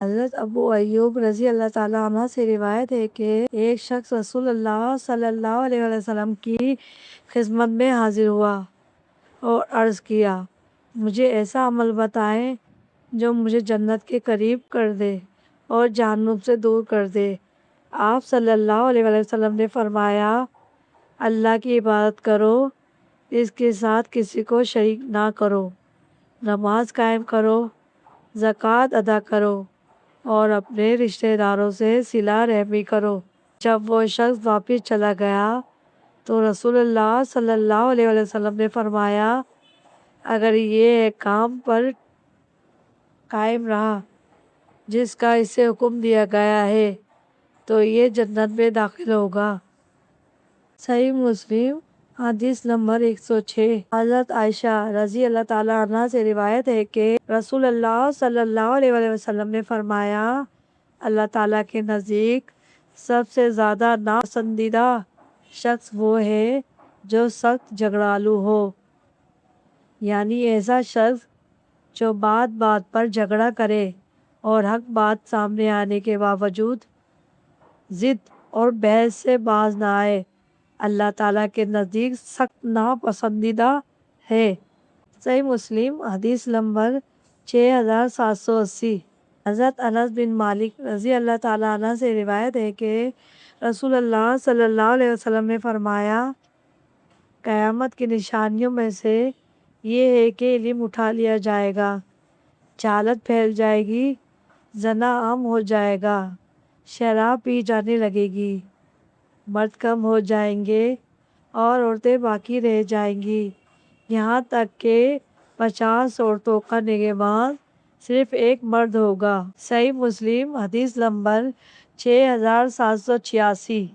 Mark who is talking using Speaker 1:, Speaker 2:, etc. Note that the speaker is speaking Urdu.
Speaker 1: حضرت ابو ایوب رضی اللہ تعالیٰ عنہ سے روایت ہے کہ ایک شخص رسول اللہ صلی اللہ علیہ وسلم کی خدمت میں حاضر ہوا اور عرض کیا، مجھے ایسا عمل بتائیں جو مجھے جنت کے قریب کر دے اور جہنم سے دور کر دے۔ آپ صلی اللہ علیہ وسلم نے فرمایا، اللہ کی عبادت کرو، اس کے ساتھ کسی کو شریک نہ کرو، نماز قائم کرو، زکوٰۃ ادا کرو اور اپنے رشتہ داروں سے صلہ رحمی کرو۔ جب وہ شخص واپس چلا گیا تو رسول اللہ صلی اللہ علیہ وسلم نے فرمایا، اگر یہ ایک کام پر قائم رہا جس کا اسے حکم دیا گیا ہے تو یہ جنت میں داخل ہوگا۔ صحیح مسلم حدیث نمبر 106۔ حضرت عائشہ رضی اللہ تعالیٰ عنہ سے روایت ہے کہ رسول اللہ صلی اللہ علیہ وسلم نے فرمایا، اللہ تعالیٰ کے نزدیک سب سے زیادہ ناپسندیدہ شخص وہ ہے جو سخت جھگڑالو ہو، یعنی ایسا شخص جو بات بات پر جھگڑا کرے اور حق بات سامنے آنے کے باوجود ضد اور بحث سے باز نہ آئے، اللہ تعالیٰ کے نزدیک سخت ناپسندیدہ ہے۔ صحیح مسلم حدیث نمبر 6780۔ حضرت انس بن مالک رضی اللہ تعالیٰ عنہ سے روایت ہے کہ رسول اللہ صلی اللہ علیہ وسلم نے فرمایا، قیامت کی نشانیوں میں سے یہ ہے کہ علم اٹھا لیا جائے گا، جہالت پھیل جائے گی، زنا عام ہو جائے گا، شراب پی جانے لگے گی، مرد کم ہو جائیں گے اور عورتیں باقی رہ جائیں گی، یہاں تک کہ 50 عورتوں کا نگہبان صرف ایک مرد ہوگا۔ صحیح مسلم حدیث نمبر 6786۔